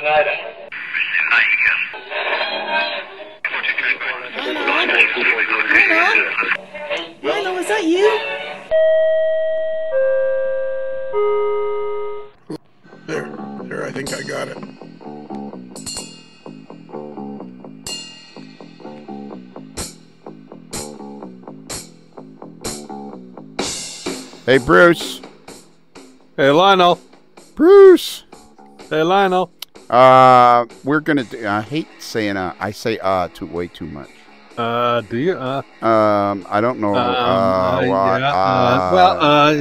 Lionel, is that you? There, I think I got it. Hey, Bruce. Hey, Lionel. Bruce. Hey, Lionel. We're gonna do, I hate saying I say way too much. Do you? I don't know.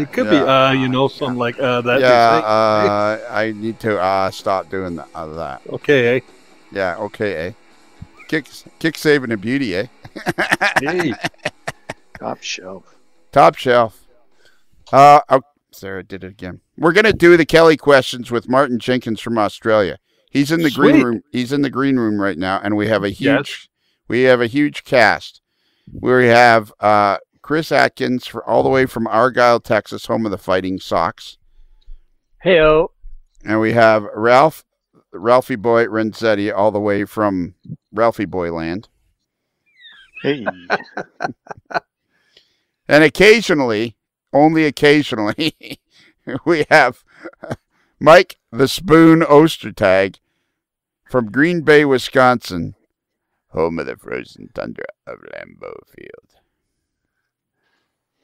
It could be, something like that. Yeah, I need to stop doing that. Okay, eh? Yeah, okay, eh? Kick saving a beauty, eh? Hey. Top shelf. Top shelf. Sarah did it again. We're gonna do the Kelly questions with Martyn Jenkins from Australia. He's in the green room. He's in the green room right now, and we have a huge cast. We have Chris Atkins all the way from Argyle, Texas, home of the Fighting Sox. Heyo. And we have Ralphie Boy Renzetti all the way from Ralphie Boy Land. Hey. And occasionally, only occasionally, we have Mike the Spoon Ostertag from Green Bay, Wisconsin, home of the frozen tundra of Lambeau Field.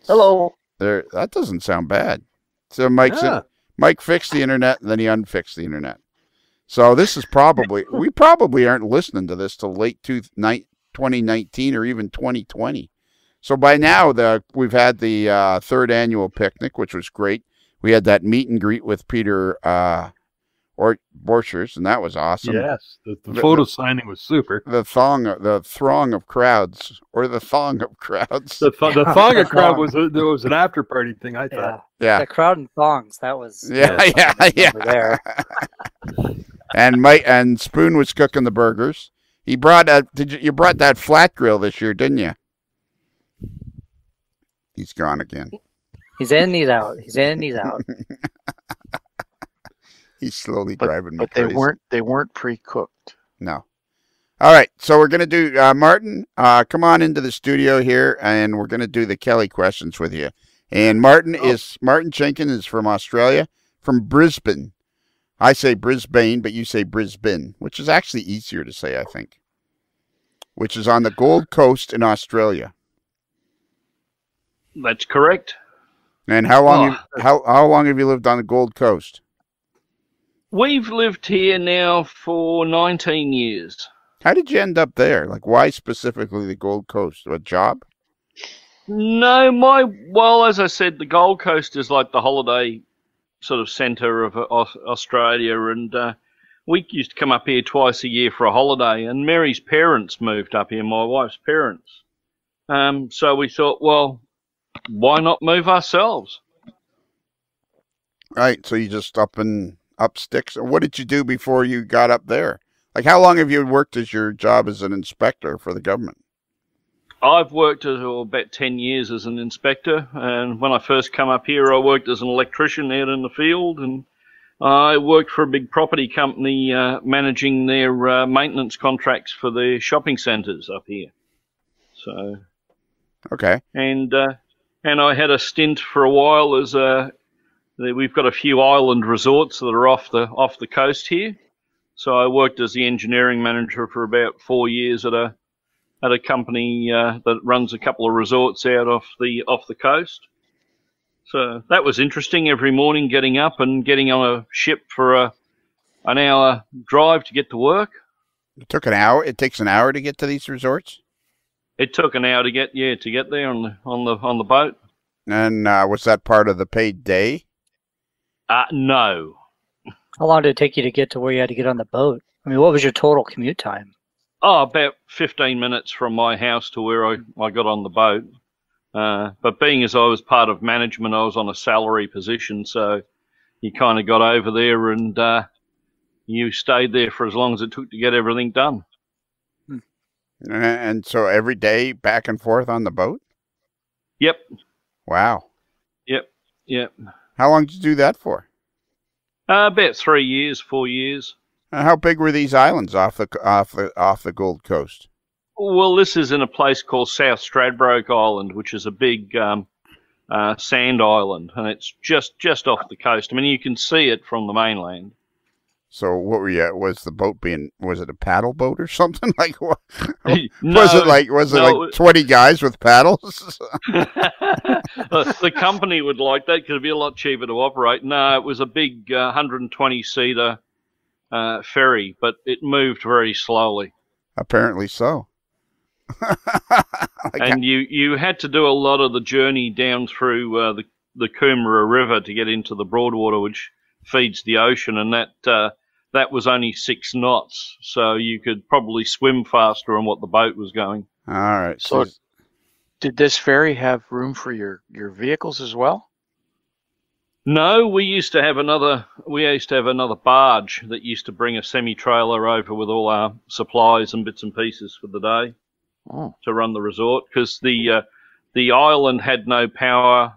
Hello. There, that doesn't sound bad. So Mike fixed the internet, and then he unfixed the internet. So this is we probably aren't listening to this till late 2019 or even 2020. So by now, we've had the third annual picnic, which was great. We had that meet and greet with Peter Borchers, and that was awesome. Yes, the photo signing was super. The thong of crowds. The thong of crowd was an after party thing, I thought. Yeah. The crowd and thongs, that was yeah. there. And Spoon was cooking the burgers. You brought that flat grill this year, didn't you? He's gone again. He's in, he's out. He's in, he's out. He's slowly driving me crazy. But they weren't pre-cooked. No. All right, so we're gonna do Martyn. Come on into the studio here, and we're gonna do the Kelly questions with you. And Martyn Jenkins is from Australia, from Brisbane. I say Brisbane, but you say Brisbane, which is actually easier to say, I think. Which is on the Gold Coast in Australia. That's correct. And how long have you lived on the Gold Coast? We've lived here now for 19 years. How did you end up there? Like, why specifically the Gold Coast? A job? No, as I said, the Gold Coast is like the holiday sort of centre of Australia, and we used to come up here twice a year for a holiday, and Mary's parents moved up here, my wife's parents. So we thought, well, why not move ourselves? Right, so you just up sticks. What did you do before you got up there? Like, how long have you worked as your job as an inspector for the government? I've worked about 10 years as an inspector, and when I first come up here, I worked as an electrician out in the field, and I worked for a big property company managing their maintenance contracts for their shopping centres up here. So, okay, and I had a stint for a while as we've got a few island resorts that are off the coast here. So I worked as the engineering manager for about 4 years at a company that runs a couple of resorts out off the coast. So that was interesting. Every morning getting up and getting on a ship for an hour drive to get to work. It took an hour. It takes an hour to get to these resorts. It took an hour to get there on the boat. And was that part of the paid day? No. How long did it take you to get to where you had to get on the boat? I mean, what was your total commute time? Oh, about 15 minutes from my house to where I got on the boat. But being as I was part of management, I was on a salary position, so you kind of got over there and you stayed there for as long as it took to get everything done. And so every day back and forth on the boat? Yep. Wow. Yep. How long did you do that for? About 3 years, 4 years. How big were these islands off the Gold Coast? Well, this is in a place called South Stradbroke Island, which is a big sand island, and it's just off the coast. I mean, you can see it from the mainland. So what were you? Was the boat was it a paddle boat or something? Like what? No, was it like 20 guys with paddles? The company would like that because it'd be a lot cheaper to operate. No, it was a big 120-seater ferry, but it moved very slowly. Apparently so. And you had to do a lot of the journey down through the Coomera River to get into the Broadwater, which feeds the ocean, and that was only 6 knots, so you could probably swim faster than what the boat was going. All right. So, did this ferry have room for your vehicles as well? No, we used to have another barge that used to bring a semi-trailer over with all our supplies and bits and pieces for the day to run the resort, because the island had no power,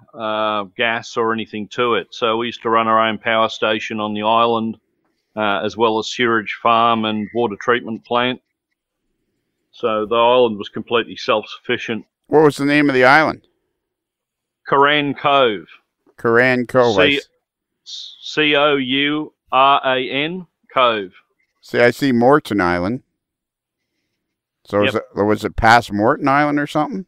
gas or anything to it. So we used to run our own power station on the island, as well as sewerage farm and water treatment plant. So the island was completely self-sufficient. What was the name of the island? Coran Cove. Coran Cove. Couran Cove. See, I see Martyn Island. So Yep. was it past Martyn Island or something?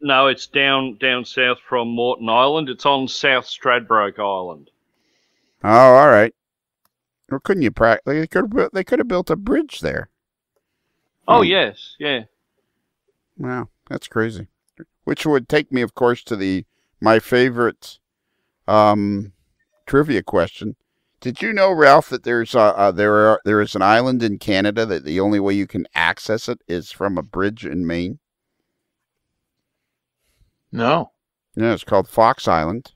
No, it's down south from Martyn Island. It's on South Stradbroke Island. Oh, all right. Well, couldn't you practically? They could have built a bridge there. Oh, yes, yeah. Wow, that's crazy. Which would take me, of course, to my favorite trivia question. Did you know, Ralph, that there is an island in Canada that the only way you can access it is from a bridge in Maine? No. Yeah, it's called Fox Island.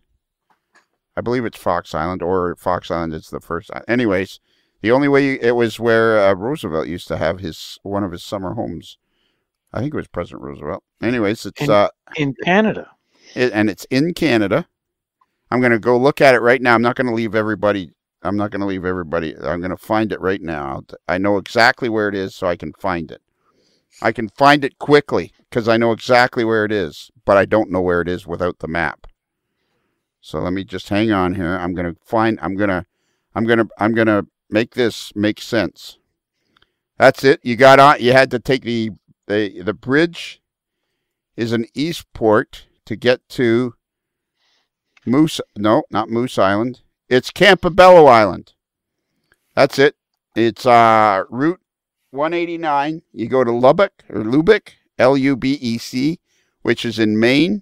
I believe it's Fox Island, or Fox Island is the first. Anyways, the only way it was where Roosevelt used to have one of his summer homes. I think it was President Roosevelt. Anyways, it's in Canada. And it's in Canada. I'm going to go look at it right now. I'm not going to leave everybody. I'm going to find it right now. I know exactly where it is, so I can find it. I can find it quickly because I know exactly where it is, but I don't know where it is without the map. So let me just hang on here. I'm going to make this make sense. That's it. You had to take the bridge is an eastport to get to not Moose Island. It's Campobello Island. That's it. It's Route 189. You go to Lubbock, Lubec, which is in Maine.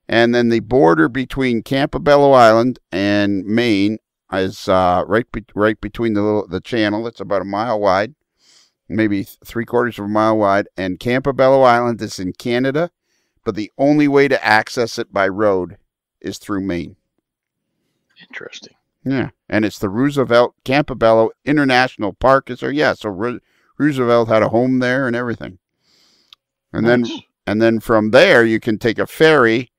And then the border between Campobello Island and Maine is right between the channel. It's about a mile wide, maybe 3/4 of a mile wide. And Campobello Island is in Canada, but the only way to access it by road is through Maine. Interesting. Yeah, and it's the Roosevelt Campobello International Park. So Roosevelt had a home there and everything. And then from there you can take a ferry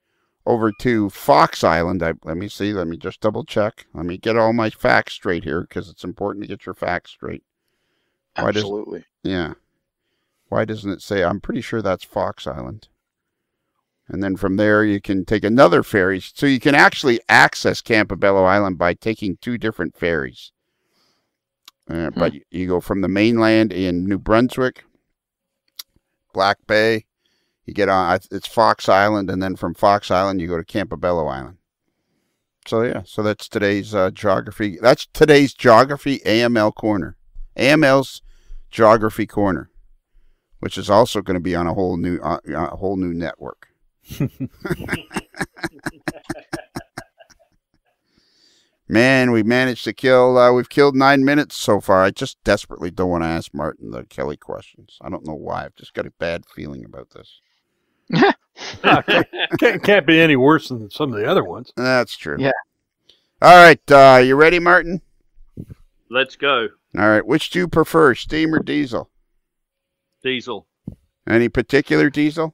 over to Fox Island. Let me see. Let me just double check. Let me get all my facts straight here because it's important to get your facts straight. Absolutely. Yeah. Why doesn't it say? I'm pretty sure that's Fox Island. And then from there, you can take another ferry. So you can actually access Campobello Island by taking 2 different ferries. But you go from the mainland in New Brunswick, Black Bay. You get on, it's Fox Island, and then from Fox Island, you go to Campobello Island. So, yeah, so that's today's geography. That's today's Geography AML Corner. AML's Geography Corner, which is also going to be on a whole new network. Man, we managed to we've killed 9 minutes so far. I just desperately don't want to ask Martyn the Kelly questions. I don't know why. I've just got a bad feeling about this. Can't be any worse than some of the other ones. That's true. Yeah. All right. You ready, Martyn? Let's go. All right. Which do you prefer, steam or diesel? Diesel. Any particular diesel?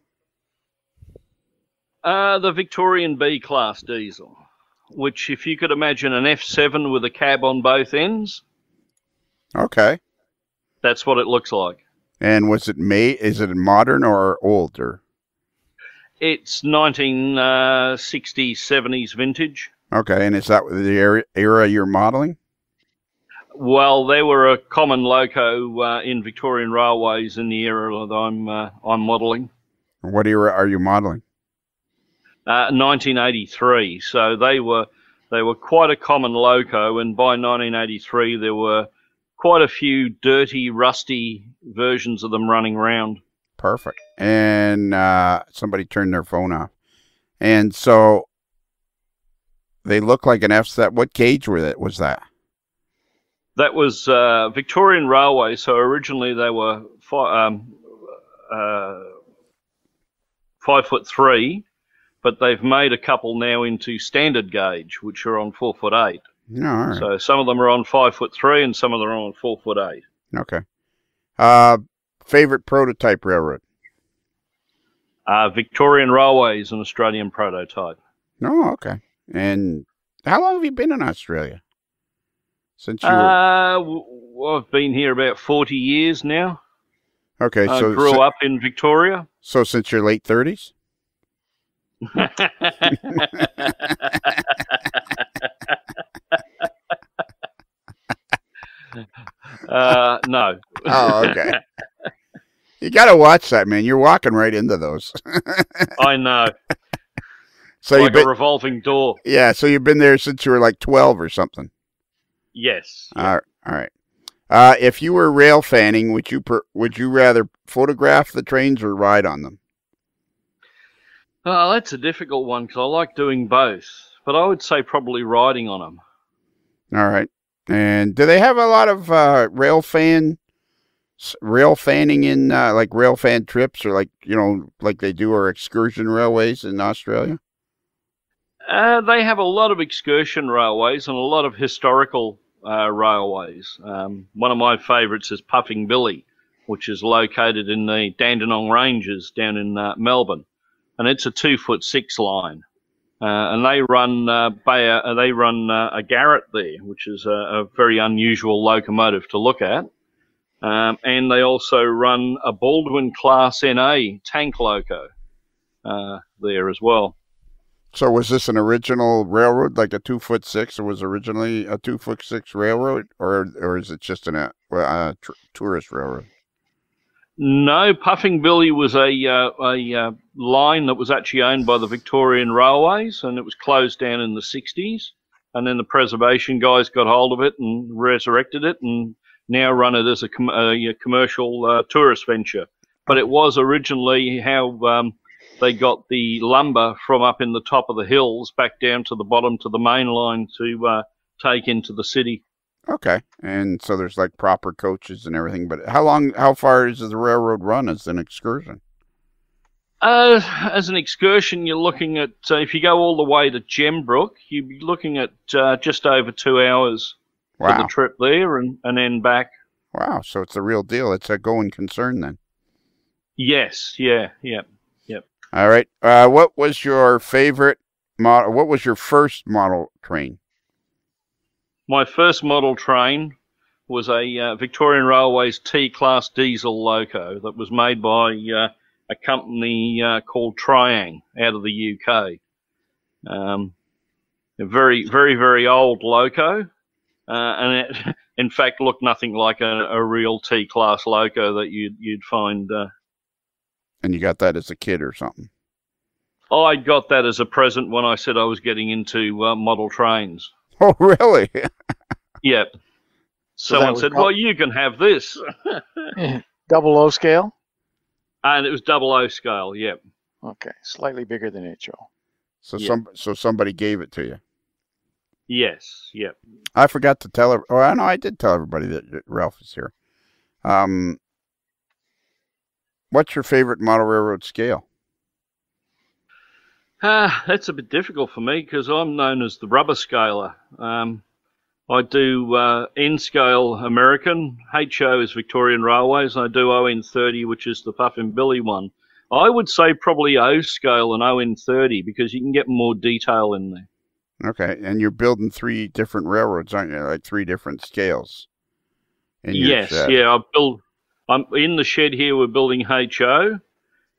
The Victorian B-class diesel, which if you could imagine an F7 with a cab on both ends. Okay. That's what it looks like. And was it made? Is it modern or older? It's 1960s, 70s vintage. Okay, and is that the era you're modeling? Well, they were a common loco in Victorian Railways in the era that I'm modelling. What era are you modeling? 1983. So they were quite a common loco, and by 1983 there were quite a few dirty, rusty versions of them running around. Perfect. And somebody turned their phone off. And so they look like an F-set. What gauge was that? That was Victorian Railway. So originally they were 5'3", but they've made a couple now into standard gauge, which are on 4'8". No, all right. So some of them are on 5'3", and some of them are on 4'8". Okay. Favorite prototype railroad? Victorian Railway is an Australian prototype. Oh, okay. And how long have you been in Australia? Since you I've been here about 40 years now. Okay, I so grew up in Victoria. So since your late 30s? No. Oh, okay. You got to watch that, man. You're walking right into those. I know. So like a revolving door. Yeah, so you've been there since you were like 12 or something. Yes. Yeah. All right. If you were rail fanning, would you rather photograph the trains or ride on them? Oh, that's a difficult one because I like doing both, but I would say probably riding on them. All right. And do they have a lot of rail fanning in like rail fan trips, or like like they do our excursion railways in Australia? They have a lot of excursion railways and a lot of historical railways. One of my favourites is Puffing Billy, which is located in the Dandenong Ranges down in Melbourne, and it's a 2'6" line. And they run a Garrett there, which is a very unusual locomotive to look at. And they also run a Baldwin Class NA tank loco there as well. So was this an original railroad, like a 2'6", or was originally a 2'6" railroad, or is it just a tourist railroad? No, Puffing Billy was a line that was actually owned by the Victorian Railways, and it was closed down in the 60s. And then the preservation guys got hold of it and resurrected it, and now run it as a commercial tourist venture. But it was originally how they got the lumber from up in the top of the hills back down to the bottom to the main line to take into the city. Okay, and so there's like proper coaches and everything. But how far is the railroad run as an excursion? As an excursion, you're looking at, if you go all the way to Gembrook, you'd be looking at just over 2 hours for the trip there and then back. Wow, so it's the real deal. It's a going concern then. Yes, yeah. All right. What was your favorite model? What was your first model train? My first model train was a Victorian Railways T-Class diesel loco that was made by a company called Triang out of the UK. A very, very, very old loco, and it, in fact, looked nothing like a real T-Class loco that you'd find. And you got that as a kid or something? I got that as a present when I said I was getting into model trains. Oh, really? Yep. Someone said, well, you can have this. 00 scale? And it was 00 scale, yep. Okay, slightly bigger than HO. So somebody gave it to you? Yes, yep. I forgot to tell her. Oh, I know I did tell everybody that Ralph is here. What's your favorite model railroad scale? That's a bit difficult for me because I'm known as the rubber scaler. I do N-scale American, HO is Victorian Railways, and I do ON30, which is the Puffin Billy one. I would say probably O-scale and ON30 because you can get more detail in there. Okay, and you're building 3 different railroads, aren't you? Like 3 different scales. in your Yes, shed. yeah. I'm in the shed here. We're building HO.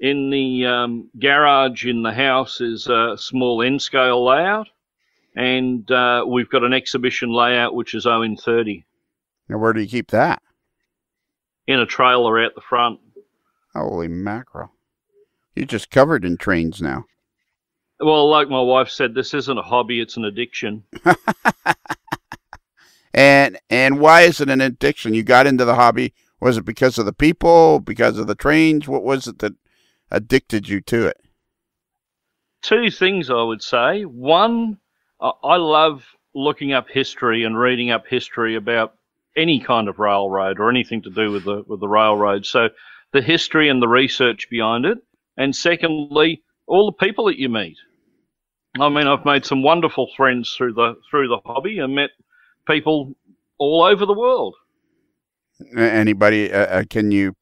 In the garage in the house is a small N-scale layout, and we've got an exhibition layout which is ON30 Now, where do you keep that? in a trailer out the front. Holy mackerel! You're just covered in trains now. Well, like my wife said, this isn't a hobby; it's an addiction. And why is it an addiction? You got into the hobby. Was it because of the people? Because of the trains? What was it that addicted you to it? Two things I would say. One, I love looking up history and reading up history about any kind of railroad or anything to do with the railroad. So the history and the research behind it. And secondly, all the people that you meet. I mean, I've made some wonderful friends through the hobby and met people all over the world. Anybody? Can you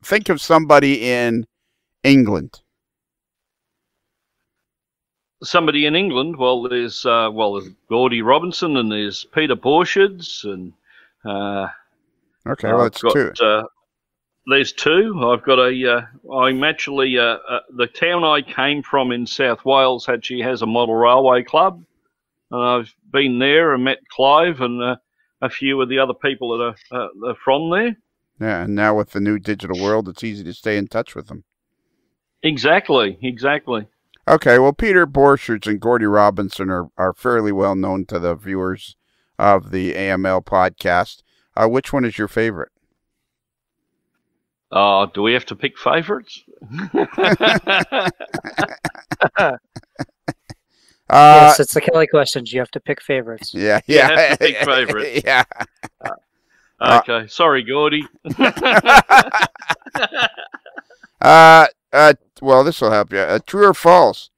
think of somebody in England? Somebody in England. Well, there's Gordy Robinson and there's Peter Borschids and Okay, well, it's two. There's two. I've got I'm actually the town I came from in South Wales actually has a model railway club, and I've been there and met Clive and a few of the other people that are from there. Yeah, and now with the new digital world, it's easy to stay in touch with them. Exactly. Okay, well, Peter Borchards and Gordy Robinson are fairly well known to the viewers of the AML podcast. Which one is your favorite? Do we have to pick favorites? Yes, it's the Kelly questions. You have to pick favorites. Yeah. You have to pick favorites. Yeah. Okay, sorry, Gordy. Well, this will help you. True or false?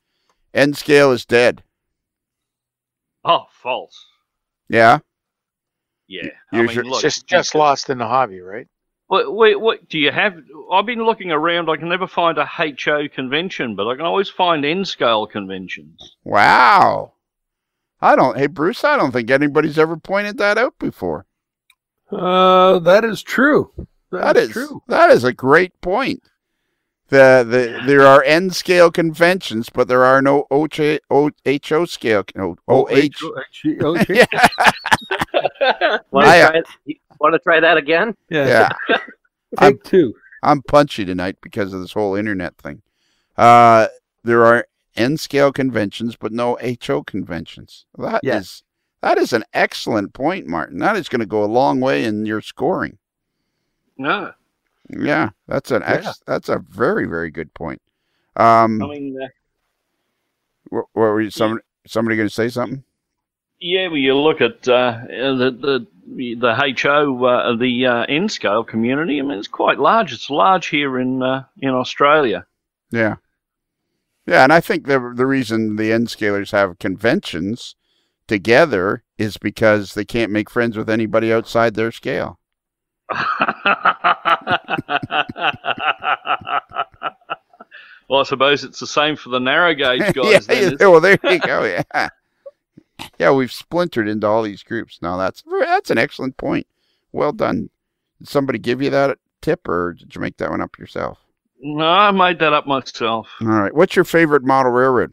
N scale is dead. Oh, false. Yeah. Yeah. It's just lost in the hobby, right? What do you have? I've been looking around. I can never find a HO convention, but I can always find N-scale conventions. Wow. Hey, Bruce, I don't think anybody's ever pointed that out before. That is true. That is true. That is a great point. There are N-scale conventions, but there are no HO scale. No, OH. Want to try that again? Yeah. Take two. I'm punchy tonight because of this whole internet thing. There are N-scale conventions, but no HO conventions. That is an excellent point, Martyn. That is going to go a long way in your scoring. No. Yeah, that's a very, very good point. I mean, what were you, somebody going to say something? Yeah, well, you look at the HO, the N-scale community. I mean, it's quite large. It's large here in Australia. Yeah, and I think the reason the N-scalers have conventions together is because they can't make friends with anybody outside their scale. Well, I suppose it's the same for the narrow gauge guys. Well, there you go. Yeah. Yeah, we've splintered into all these groups. Now, that's an excellent point. Well done. Did somebody give you that tip, or did you make that one up yourself? No, I made that up myself. All right. What's your favorite model railroad?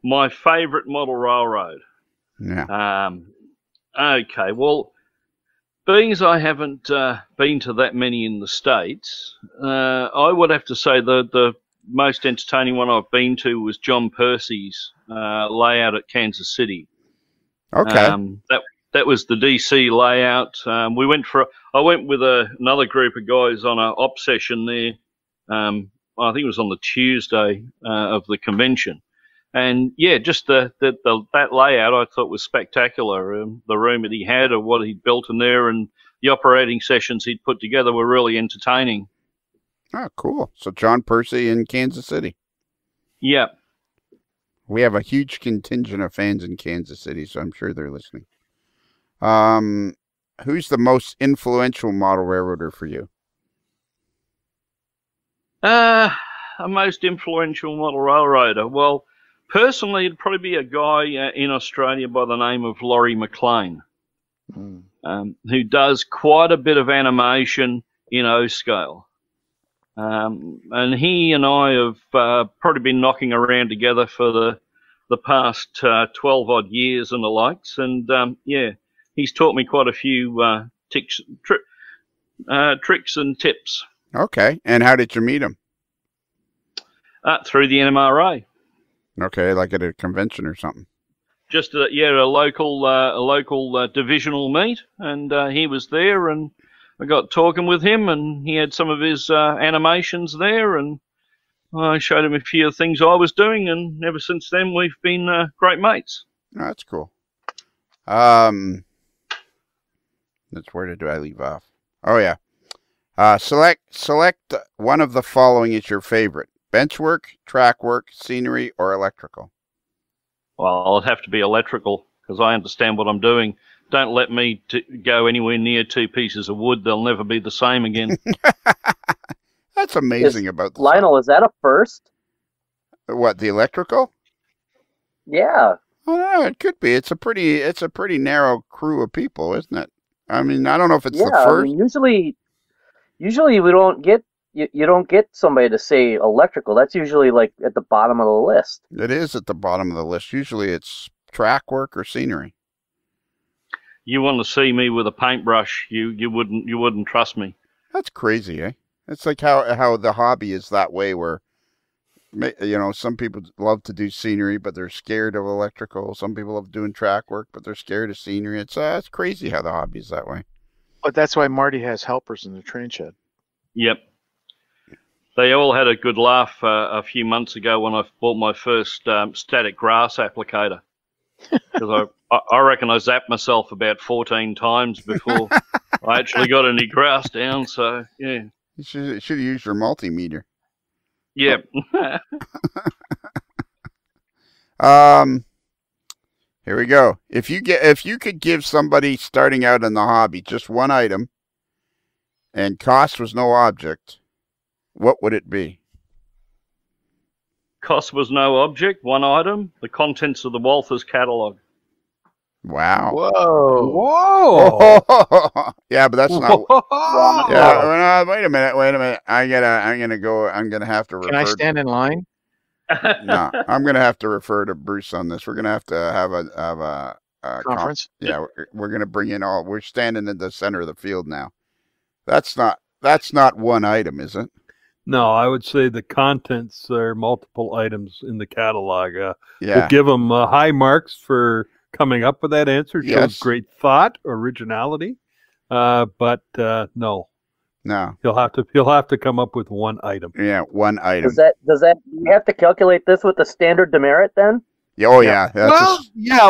My favorite model railroad? Yeah. Okay, well, being as I haven't been to that many in the States, I would have to say the most entertaining one I've been to was John Percy's layout at Kansas City. Okay. That was the DC layout. I went with another group of guys on an op session there. I think it was on the Tuesday of the convention. And yeah, just that layout I thought was spectacular. The room that he had, or what he'd built in there, and the operating sessions he'd put together were really entertaining. Oh, cool. So John Percy in Kansas City. Yeah. We have a huge contingent of fans in Kansas City, so I'm sure they're listening. Who's the most influential model railroader for you? A most influential model railroader. Well, personally, it'd probably be a guy in Australia by the name of Laurie McLean. who does quite a bit of animation in O scale. And he and I have probably been knocking around together for the past 12 odd years and the likes. And yeah, he's taught me quite a few tricks and tips. Okay. And how did you meet him? Through the NMRA. Okay, like at a convention or something. Just a local divisional meet, and he was there, and I got talking with him, and he had some of his animations there, and I showed him a few of the things I was doing, and ever since then we've been great mates. Oh, that's cool. Where did I leave off? Oh yeah. Select one of the following as your favorite: bench work, track work, scenery, or electrical. Well, it'll have to be electrical because I understand what I'm doing. Don't let me go anywhere near two pieces of wood. They'll never be the same again. That's amazing about this. Lionel, is that a first? What, the electrical? Yeah. Oh, no, it could be. It's a pretty narrow crew of people, isn't it? I mean, I don't know if it's the first. I mean, usually we don't get you don't get somebody to say electrical. That's usually like at the bottom of the list. It is at the bottom of the list. Usually it's track work or scenery. You want to see me with a paintbrush, you wouldn't trust me. That's crazy, eh? It's like how the hobby is that way, where some people love to do scenery, but they're scared of electrical. Some people love doing track work, but they're scared of scenery. It's crazy how the hobby is that way. But that's why Marty has helpers in the train shed. Yep. They all had a good laugh a few months ago when I bought my first static grass applicator. Because I reckon I zapped myself about 14 times before I actually got any grass down. So, yeah. You should have used your multimeter. Yep. Here we go. If you could give somebody starting out in the hobby just one item and cost was no object, what would it be? Cost was no object, one item, the contents of the Walther's catalogue. Wow. Whoa. Yeah, but that's not. Whoa. Yeah, wait a minute. I'm gonna have to refer. Can I stand in line? No, I'm gonna have to refer to Bruce on this. We're gonna have to have a Conference? We're gonna bring in all. We're standing in the center of the field now. That's not one item, is it? No, I would say the contents are multiple items in the catalog. Yeah. We'll give them high marks for coming up with that answer. Shows Yes. great thought, originality. But no, he'll have to come up with one item. Yeah, one item. Does that you have to calculate this with the standard demerit then? Yeah, oh yeah.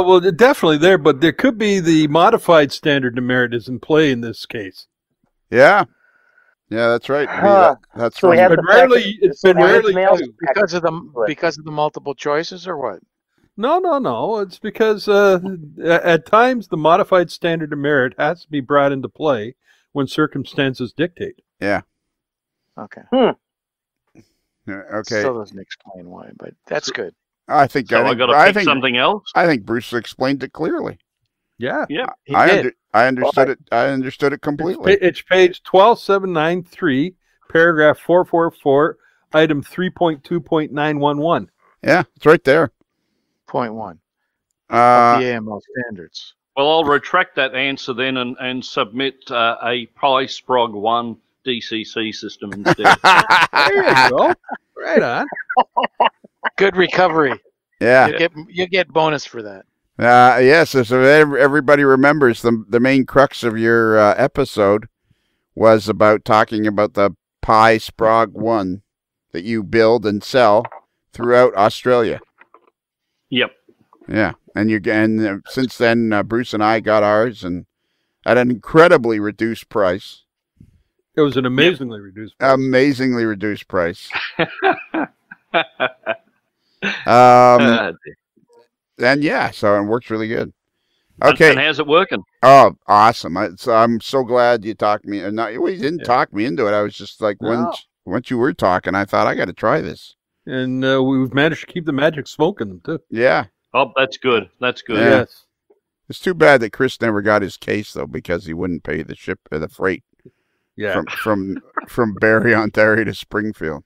Well, definitely there, but there could be the modified standard demerit is in play in this case. Yeah. Yeah, that's right. That's So we right. have It's been rarely used. Because of the multiple choices or what? No. It's because at times the modified standard of merit has to be brought into play when circumstances dictate. Yeah. Okay. Yeah, okay. Still doesn't explain why, but that's good. I think So I got to pick something else? I think Bruce explained it clearly. Yeah. Yep. I understood it. I understood it completely. It's page 12793, paragraph 444, item 3.2.911. Yeah, it's right there. Point one. Uh, Of the AML standards. Well, I'll retract that answer then and submit a Pi Sprog 1 DCC system instead. There you go. Right on. Good recovery. yeah. You get bonus for that. Yes. So everybody remembers the main crux of your episode was about talking about the Pi Sprog 1 that you build and sell throughout Australia. Yep. Yeah, and since then, Bruce and I got ours, and at an incredibly reduced price. It was an amazingly reduced price. Amazingly reduced price. And yeah, so it works really good. Okay. And how's it working? Oh, awesome! I'm so glad you talked me. No, you didn't talk me into it. I was just like, once you were talking, I thought I got to try this. And we've managed to keep the magic smoke in them too. Yeah. Oh, that's good. That's good. Yeah. Yes. It's too bad that Chris never got his case though, because he wouldn't pay the freight Yeah. from Barrie, Ontario to Springfield.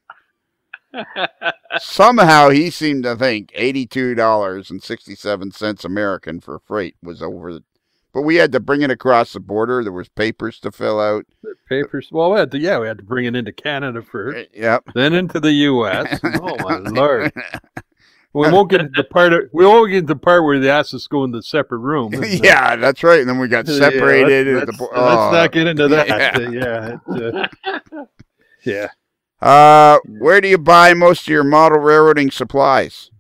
Somehow he seemed to think $82.67 American for freight was over. But we had to bring it across the border. There was papers to fill out. Papers. Well, we had to bring it into Canada first. Yep. Then into the U.S. Oh my Lord. We won't get to the part. We won't get to the part where they asked us to go in the separate room. Yeah, that's right. And then we got separated. Let's not get into that. Yeah. Where do you buy most of your model railroading supplies?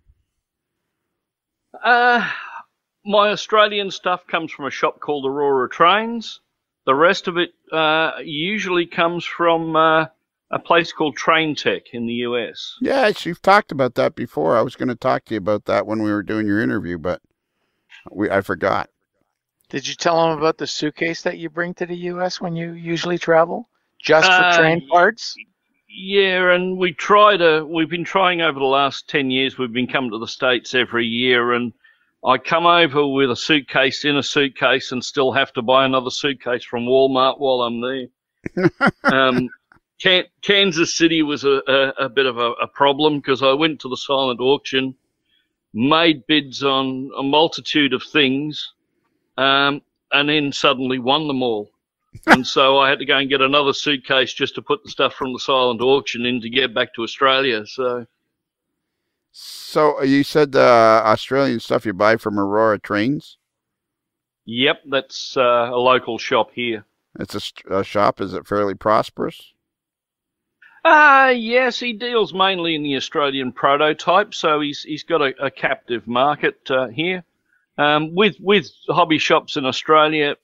My Australian stuff comes from a shop called Aurora Trains. The rest of it usually comes from a place called Train Tech in the US. Yes, you've talked about that before. I was going to talk to you about that when we were doing your interview, but I forgot. Did you tell them about the suitcase that you bring to the U.S. when you usually travel? Just for train parts? Yeah, and we've been trying over the last 10 years. We've been coming to the States every year, and I come over with a suitcase in a suitcase and still have to buy another suitcase from Walmart while I'm there. Kansas City was a bit of a problem because I went to the silent auction, made bids on a multitude of things, and then suddenly won them all. And so I had to go and get another suitcase just to put the stuff from the silent auction in to get back to Australia. So you said the Australian stuff you buy from Aurora Trains? Yep, that's a local shop here. It's a shop. Is it fairly prosperous? Yes, he deals mainly in the Australian prototype, so he's got a captive market here. With hobby shops in Australia,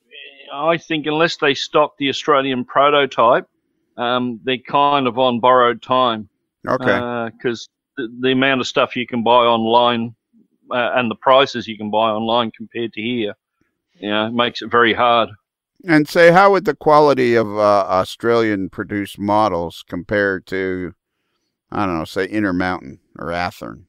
I think unless they stock the Australian prototype, they're kind of on borrowed time. Okay. Because the amount of stuff you can buy online and the prices you can buy online compared to here, makes it very hard. And say, how would the quality of Australian produced models compare to, I don't know, say Intermountain or Athearn?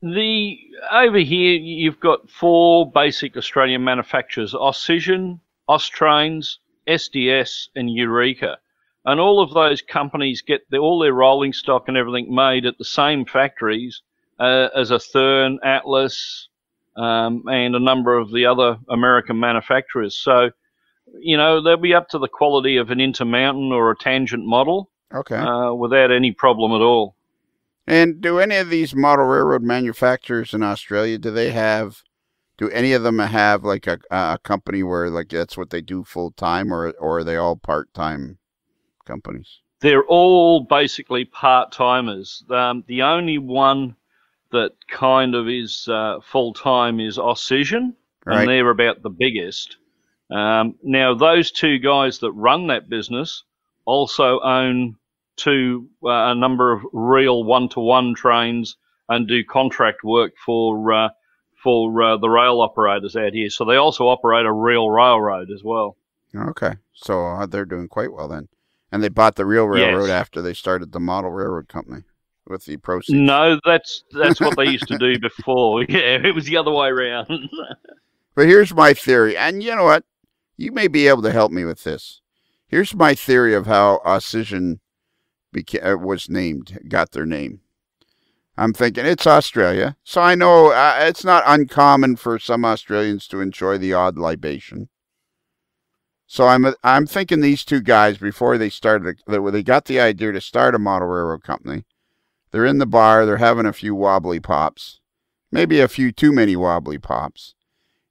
Over here, you've got 4 basic Australian manufacturers: Aucision, Austrains, SDS, and Eureka. And all of those companies get all their rolling stock and everything made at the same factories as Athearn, Atlas, and a number of the other American manufacturers. So, they'll be up to the quality of an Intermountain or a Tangent model. Okay. Without any problem at all. And do any of these model railroad manufacturers in Australia, do any of them have like a company where like that's what they do full time, or are they all part-time companies? They're all basically part-timers. The only one that kind of is full-time is Aucision, right. And they're about the biggest. Now, those 2 guys that run that business also own a number of real one-to-one trains and do contract work for the rail operators out here. So they also operate a real railroad as well. Okay, so they're doing quite well then. And they bought the real railroad Yes. after they started the model railroad company with the proceeds. No, that's what they used to do before. Yeah, it was the other way around. But here's my theory, and you know what? You may be able to help me with this. Here's my theory of how Aucision got their name. I'm thinking it's Australia, so I know it's not uncommon for some Australians to enjoy the odd libation. So I'm thinking these 2 guys, before they got the idea to start a model railroad company, they're in the bar, they're having a few wobbly pops, maybe a few too many wobbly pops,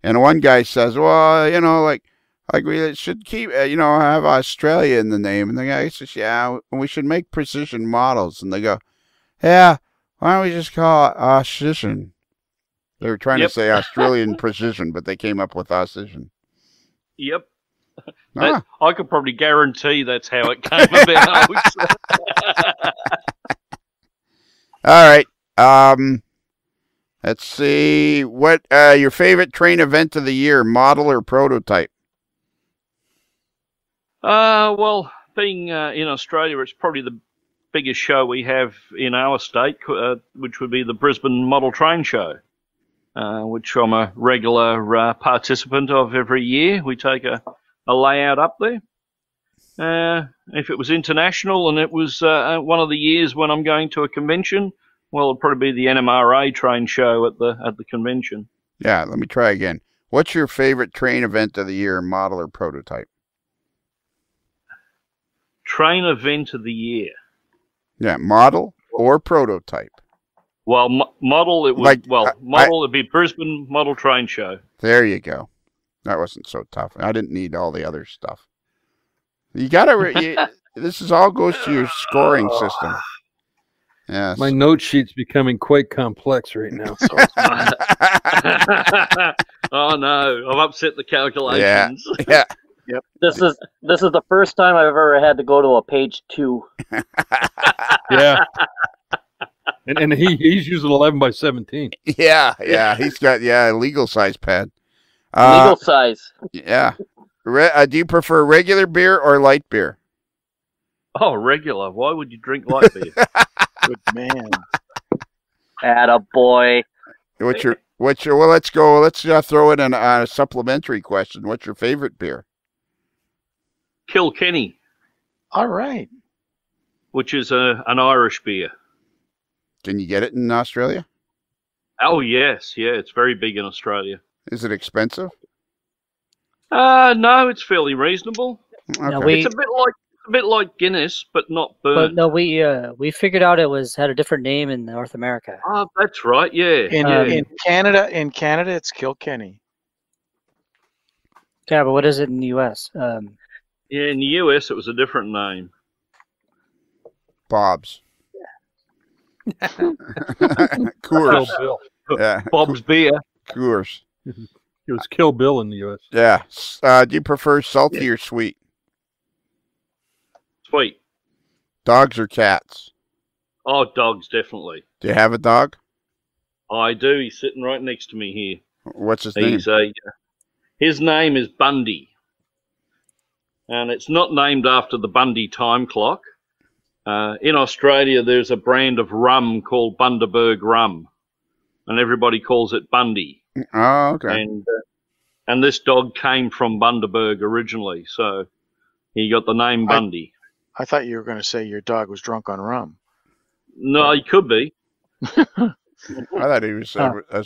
and one guy says, "Well, like we should keep, have Australia in the name." And the guy says, "Yeah, we should make precision models." And they go, "Yeah, why don't we just call it Aucision?" They were trying to say Australian precision, but they came up with Aucision. Yep. I could probably guarantee that's how it came about. All right. Let's see. What your favorite train event of the year, model or prototype? Well, being in Australia, it's probably the biggest show we have in our state, which would be the Brisbane Model Train Show. which I'm a regular participant of every year. We take a layout up there. If it was international and it was one of the years when I'm going to a convention, well, it'll probably be the NMRA train show at the convention. Yeah, let me try again. What's your favorite train event of the year, model or prototype? Train event of the year. Yeah, model or prototype. Well, model, it would, it'd be Brisbane Model Train Show. There you go. That wasn't so tough. I didn't need all the other stuff. You gotta, this is all goes to your scoring system. Yes. My note sheet's becoming quite complex right now. So Oh no, I've upset the calculations. Yeah. Yep. This is the first time I've ever had to go to a page 2. yeah. And he's using 11 by 17. Yeah. He's got a legal size pad. Legal size. Yeah. Do you prefer regular beer or light beer? Oh, regular. Why would you drink light beer? Good man. Attaboy. What's your? Well, let's go. Let's throw in a supplementary question. What's your favorite beer? Kilkenny, All right. which is an Irish beer. Can you get it in Australia? Oh yes, yeah, it's very big in Australia. Is it expensive? No, it's fairly reasonable. Okay. No, It's a bit like Guinness, but not But burnt. no, we figured out it had a different name in North America. Oh, that's right. Yeah. In Canada, it's Kilkenny. Yeah, but what is it in the U.S.? Yeah, in the US, it was a different name. Bob's. Kill Coors. Bill. Yeah. Bob's beer. Coors. It was Kill Bill in the U.S. Yeah. Do you prefer salty or sweet? Sweet. Dogs or cats? Oh, dogs, definitely. Do you have a dog? I do. He's sitting right next to me here. What's his name? His name is Bundy. And it's not named after the Bundy time clock. In Australia, there's a brand of rum called Bundaberg rum. And everybody calls it Bundy. Oh, okay. And this dog came from Bundaberg originally. So he got the name Bundy. I thought you were going to say your dog was drunk on rum. No, he could be. I thought he was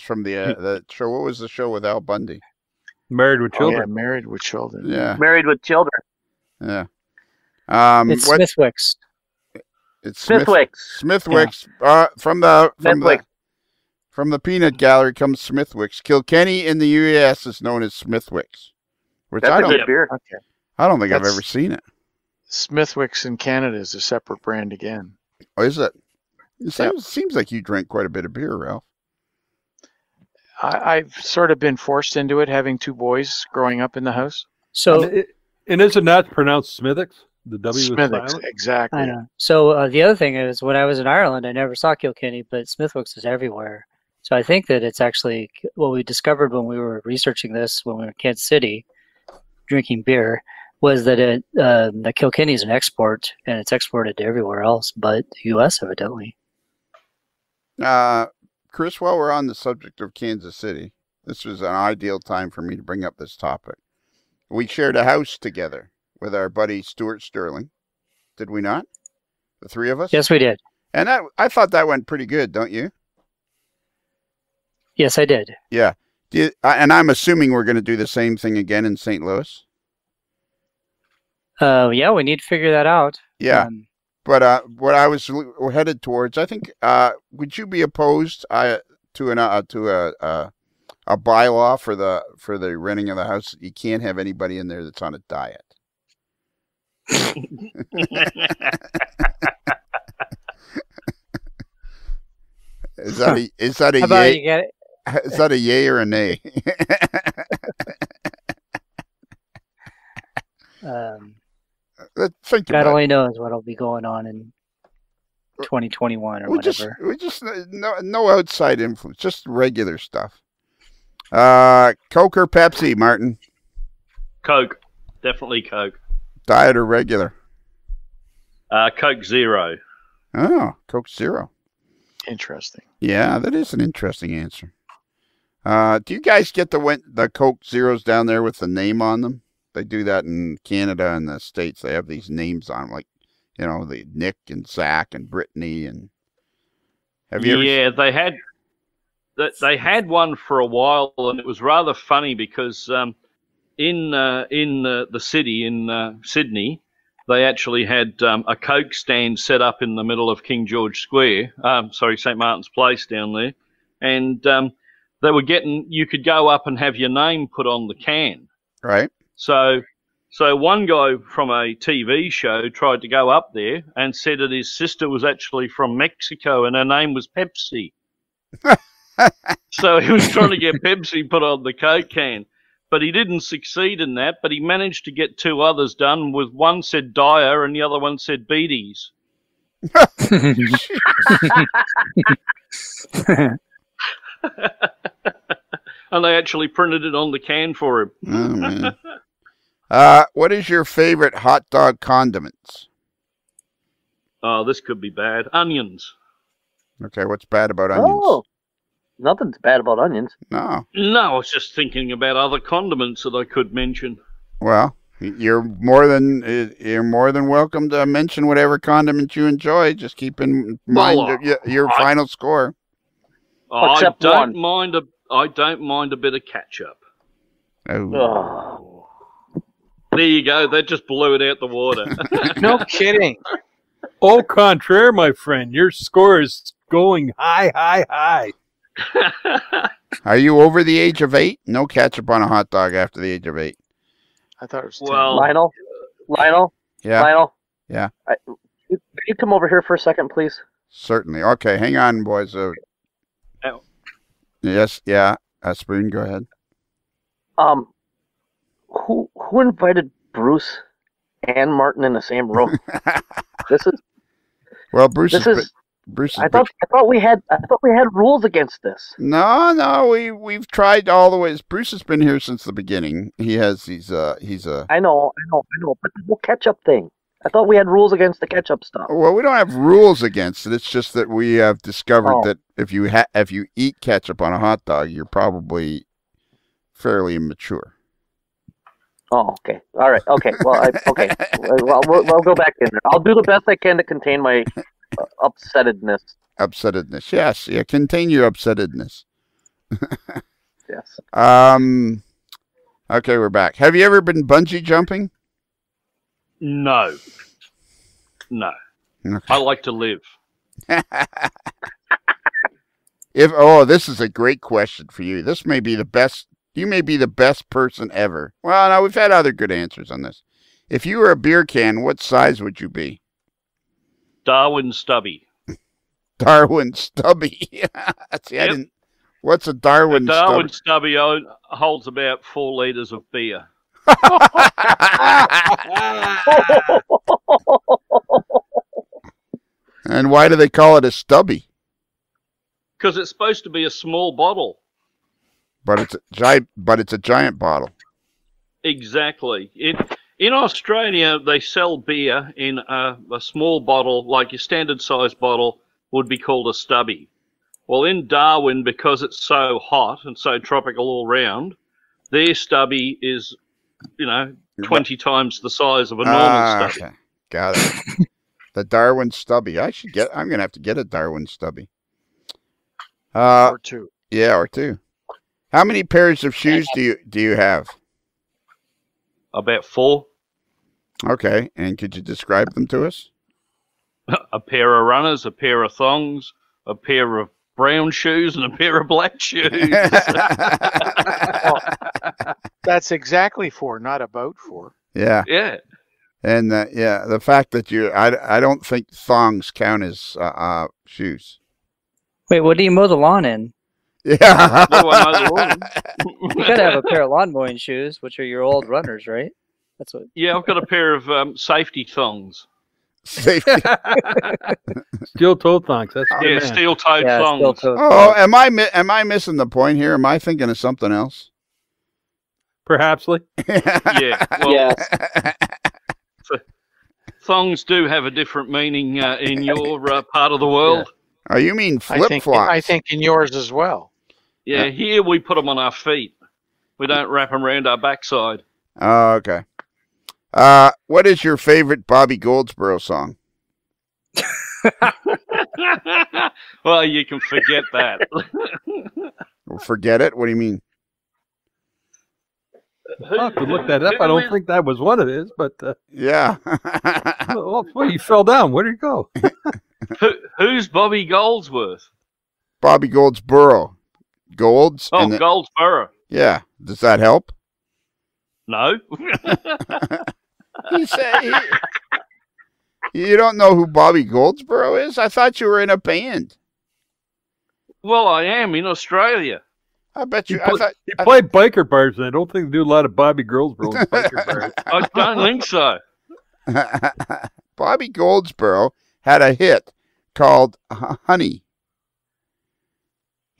from the show. What was the show with Al Bundy? Married with Children. Yeah, Married with Children. Yeah. Married with Children. Yeah. It's Smithwick's. It's Smithwick's. Smithwick's. From the peanut gallery comes Smithwick's. Kilkenny in the U.S. is known as Smithwick's, which That's a good beer. Okay. I don't think I've That's- ever seen it. Smithwick's in Canada is a separate brand again. Oh, is it? It seems like you drink quite a bit of beer, Ralph. I've sort of been forced into it, having 2 boys growing up in the house. So And is it not pronounced Smithwick's? The W is Smithwick's, silent? exactly. I know. So the other thing is, when I was in Ireland, I never saw Kilkenny, but Smithwick's is everywhere. So I think that it's actually what we discovered when we were researching this when we were in Kansas City, drinking beer, was that that Kilkenny is an export, and it's exported to everywhere else but the U.S. evidently. Chris, while we're on the subject of Kansas City, this was an ideal time for me to bring up this topic. We shared a house together with our buddy Stewart Sterling, did we not? The 3 of us? Yes, we did. And I thought that went pretty good, don't you? Yes, I did. Yeah. And I'm assuming we're going to do the same thing again in St. Louis? Yeah, we need to figure that out. Yeah. But what I was headed towards, I think, would you be opposed to a bylaw for the renting of the house? You can't have anybody in there that's on a diet. Is that a How about yay? you get it? Is that a yay or a nay? Think God about it. only knows what'll be going on in 2021 or whatever. We just no outside influence, just regular stuff. Coke or Pepsi, Martin? Coke. Definitely Coke. Diet or regular? Coke Zero. Oh, Coke Zero. Interesting. Yeah, that is an interesting answer. Do you guys get the Coke Zeros down there with the name on them? They do that in Canada and the States. They have these names on them, like, the Nick and Zach and Brittany. And have you ever? They had one for a while, and it was rather funny because in the city in Sydney, they actually had a Coke stand set up in the middle of King George Square. St. Martin's Place down there, and you could go up and have your name put on the can. Right. So one guy from a TV show tried to go up there and said that his sister was actually from Mexico and her name was Pepsi. So he was trying to get Pepsi put on the Coke can, but he didn't succeed in that. But he managed to get two others done. With one said Dyer and the other one said Beatties. And they actually printed it on the can for him. Oh, man. What is your favorite hot dog condiments? Oh, this could be bad. Onions. Okay, what's bad about onions? Oh, nothing's bad about onions. No. No, I was just thinking about other condiments that I could mention. Well, you're more than welcome to mention whatever condiment you enjoy. Just keep in mind your final score. I don't mind a bit of ketchup. Oh. There you go. That just blew it out the water. No kidding. Au contraire, my friend. Your score is going high. Are you over the age of 8? No ketchup on a hot dog after the age of 8. I thought it was 10. Well, Lionel. Yeah. Lionel. Yeah. Can you come over here for a second, please? Certainly. Okay, hang on, boys. Yes. Yeah. Spoon, go ahead. Who invited Bruce and Martyn in the same room? Bruce is. I thought we had rules against this. No, we've tried all the ways. Bruce has been here since the beginning. He's a. I know, but the whole ketchup thing. I thought we had rules against the ketchup stuff. Well, we don't have rules against it. It's just that we have discovered that if you eat ketchup on a hot dog, you're probably fairly immature. Oh, okay. All right. Okay. Well, okay. Well, we'll go back in there. I'll do the best I can to contain my upsettedness. Upsettedness. Yes. Yeah. Contain your upsettedness. Yes. Okay, we're back. Have you ever been bungee jumping? No. Okay. I like to live. This is a great question for you. This may be the best. You may be the best person ever. Well, no, we've had other good answers on this. If you were a beer can, what size would you be? Darwin Stubby. Darwin Stubby. See, yep. What's a Darwin Stubby? Darwin Stubby holds about 4 liters of beer. And why do they call it a stubby? Because it's supposed to be a small bottle. But it's a giant bottle. Exactly. In Australia, they sell beer in a small bottle, like your standard size bottle would be called a stubby. Well, in Darwin, because it's so hot and so tropical all round, their stubby is, 20 times the size of a normal stubby. Okay. Got it. The Darwin stubby. I'm going to have to get a Darwin stubby. Or 2. Yeah, or 2. How many pairs of shoes do you have? About 4. Okay, and could you describe them to us? A pair of runners, a pair of thongs, a pair of brown shoes, and a pair of black shoes. That's exactly 4, not about 4. Yeah. Yeah. And the fact that I don't think thongs count as shoes. Wait, what do you mow the lawn in? Yeah. You gotta have a pair of lawn mowing shoes, which are your old runners, right? That's what. Yeah, I've got a pair of safety thongs. Safety. Steel-toed thongs. That's good, man. Steel-toed thongs. Oh, am I missing the point here? Am I thinking of something else? Perhapsly. Yeah. Well, yes. Thongs do have a different meaning in your part of the world. Oh, you mean flip-flops? I think in yours as well. Yeah, here we put them on our feet. We don't wrap them around our backside. Oh, okay. What is your favorite Bobby Goldsboro song? Well, you can forget that. Forget it? What do you mean? I'll have to look that up. I don't think that was one of his, but Yeah. well, you fell down. Where did you go? Who's Bobby Goldsworth? Bobby Goldsboro. Golds? Oh, and Goldsboro. yeah. Does that help? No. He said you don't know who Bobby Goldsboro is? I thought you were in a band. Well, I am in Australia. I bet He you. I thought. played biker bars, and I don't think they do a lot of Bobby Goldsboro in biker bars. I don't think so. Bobby Goldsboro had a hit called "Honey."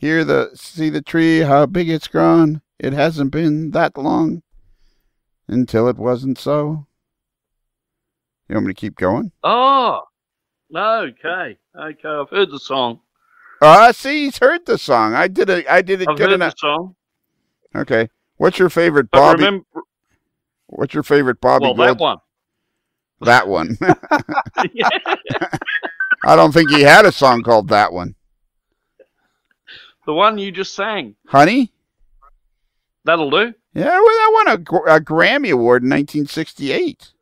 See the tree, how big it's grown. It hasn't been that long until it wasn't so. You want me to keep going? Oh, okay. Okay, I've heard the song. See, he's heard the song. I did it I've good heard enough. the song. Okay. What's your favorite But Bobby? remember, What's your favorite Bobby well, Gold? that one. That one. Yeah. I don't think he had a song called that one. The one you just sang. Honey? That'll do. Yeah, well, that won a Grammy Award in 1968.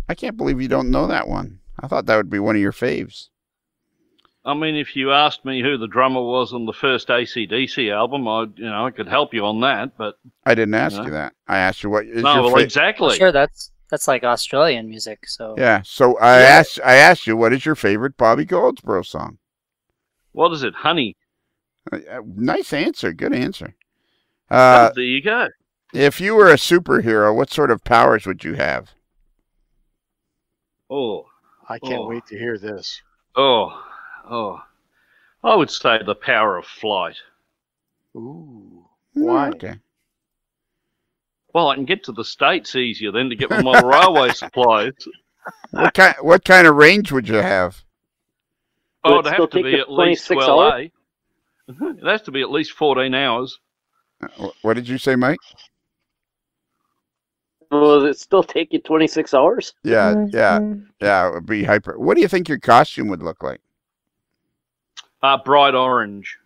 I can't believe you don't know that one. I thought that would be one of your faves. I mean, if you asked me who the drummer was on the first AC/DC album, I could help you on that. But I didn't ask you that. I asked you what is no, your well, favorite. exactly. Sure, that's like Australian music. So Yeah, so I asked you what is your favorite Bobby Goldsboro song? What is it, Honey? Nice answer. Good answer. There you go. If you were a superhero, what sort of powers would you have? Oh, I can't wait to hear this. oh. I would say the power of flight. Ooh. Why? Okay. Well, I can get to the States easier than to get my model railway supplies. What kind of range would you have? Oh, Would it it'd still have to take be you at least 26 LA. hours? It has to be at least 14 hours. What did you say, Mike? Will it still take you 26 hours? Yeah. It would be hyper. What do you think your costume would look like? Bright orange.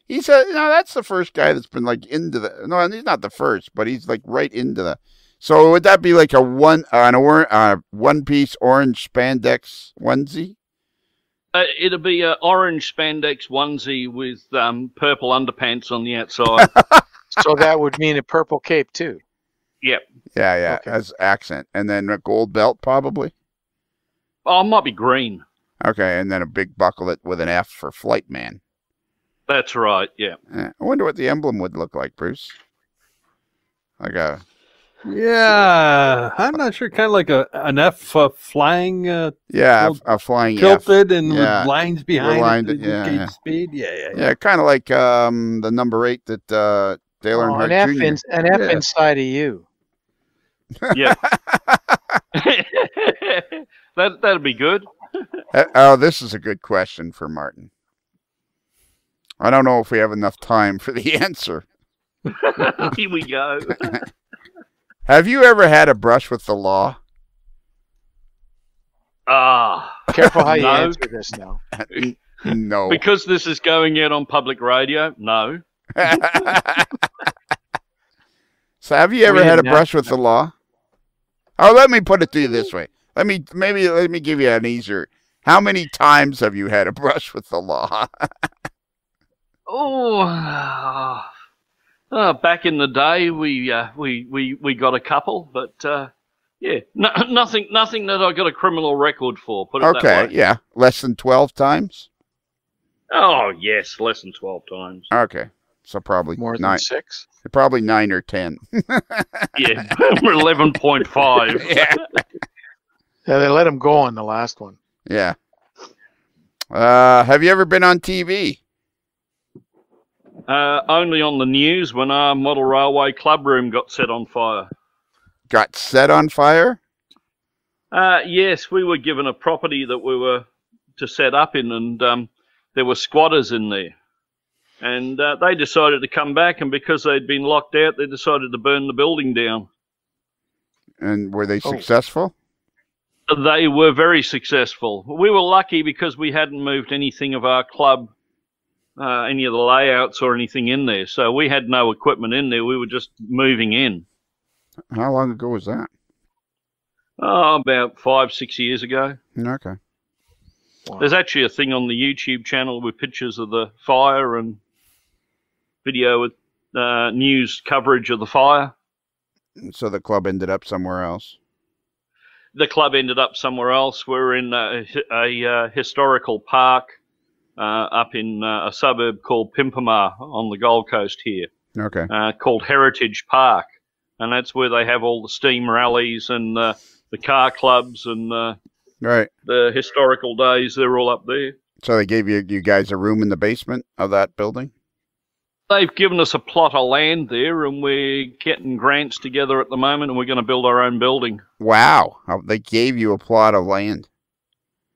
He said, no, that's the first guy that's been like into the. No, he's not the first, but he's like right into the. So would that be like a one piece orange spandex onesie? It'll be an orange spandex onesie with purple underpants on the outside. So that would mean a purple cape too. Yep. Yeah, Okay. as accent, and then a gold belt probably. Oh, it might be green. Okay, and then a big buckle with an F for flight man. That's right, yeah. I wonder what the emblem would look like, Bruce. Like a. Yeah, I'm not sure. Kind of like an F flying, A flying F. tilted and Yeah. with lines behind Aligned, it to yeah, indicate yeah. speed. Yeah. Yeah, kind of like the number 8 that Dale Earnhardt An F, Jr. an F Yeah. inside of you. Yeah. That'd be good. Oh, this is a good question for Martyn. I don't know if we have enough time for the answer. Here we go. Have you ever had a brush with the law? Careful how you No. answer this now. No. Because this is going out on public radio, no. So have you ever We had a did not. brush with the law? Oh, let me put it to you this way. Let me give you an easier. How many times have you had a brush with the law? Back in the day, we got a couple, but nothing that I got a criminal record for. Put it that Okay, way. yeah. Less than 12 times? Oh yes, less than 12 times. Okay. So probably More than 9. 6? Probably 9 or 10. Yeah, we're 11.5. Yeah. Yeah, they let him go on the last one. Yeah. Have you ever been on TV? Only on the news when our model railway club room got set on fire. Got set on fire? Yes, we were given a property that we were to set up in, and there were squatters in there. And they decided to come back, and because they'd been locked out, they decided to burn the building down. And were they successful? They were very successful. We were lucky because we hadn't moved anything of our club, any of the layouts or anything in there. So we had no equipment in there. We were just moving in. How long ago was that? Oh, about 5-6 years ago. Okay. Wow. There's actually a thing on the YouTube channel with pictures of the fire and video with news coverage of the fire. So the club ended up somewhere else. The club ended up somewhere else. We're in a historical park up in a suburb called Pimpamar on the Gold Coast here, Okay. called Heritage Park. And that's where they have all the steam rallies and the car clubs and Right. the historical days. They're all up there. So they gave you guys a room in the basement of that building? They've given us a plot of land there, and we're getting grants together at the moment, and we're going to build our own building. Wow. They gave you a plot of land.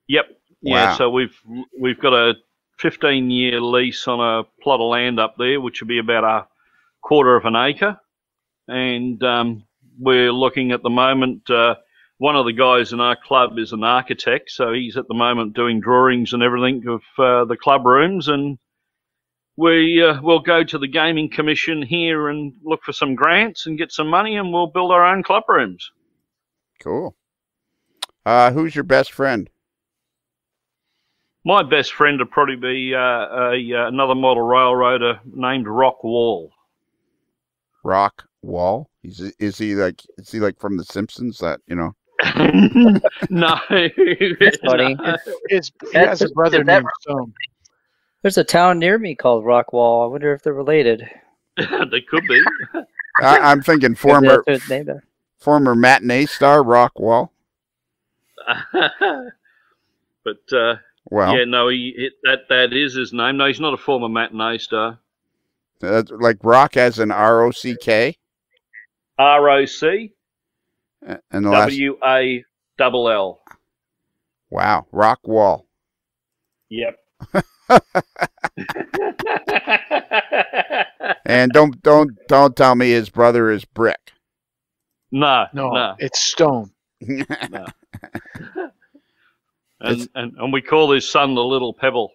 Yep. Yeah, Wow. so we've got a 15-year lease on a plot of land up there, which will be about a quarter of an acre. And we're looking at the moment, one of the guys in our club is an architect, so he's at the moment doing drawings and everything of the club rooms, and we'll go to the Gaming Commission here and look for some grants and get some money, and we'll build our own club rooms. Cool. Who's your best friend? My best friend would probably be another model railroader named Rock Wall. Rock Wall? Is he like from The Simpsons? That No. Funny. He has a brother is that named Stone. There's a town near me called Rockwall. I wonder if they're related. They could be. I'm thinking Maybe that's former what it's named after. former matinee star Rock Wall. But Well, yeah, no, that is his name. No, he's not a former matinee star. that's like Rock as in ROCK, ROC and the last. WALL. Wow, Rock Wall. Yep. And don't tell me his brother is Brick. No, No, it's Stone. And we call his son the Little Pebble.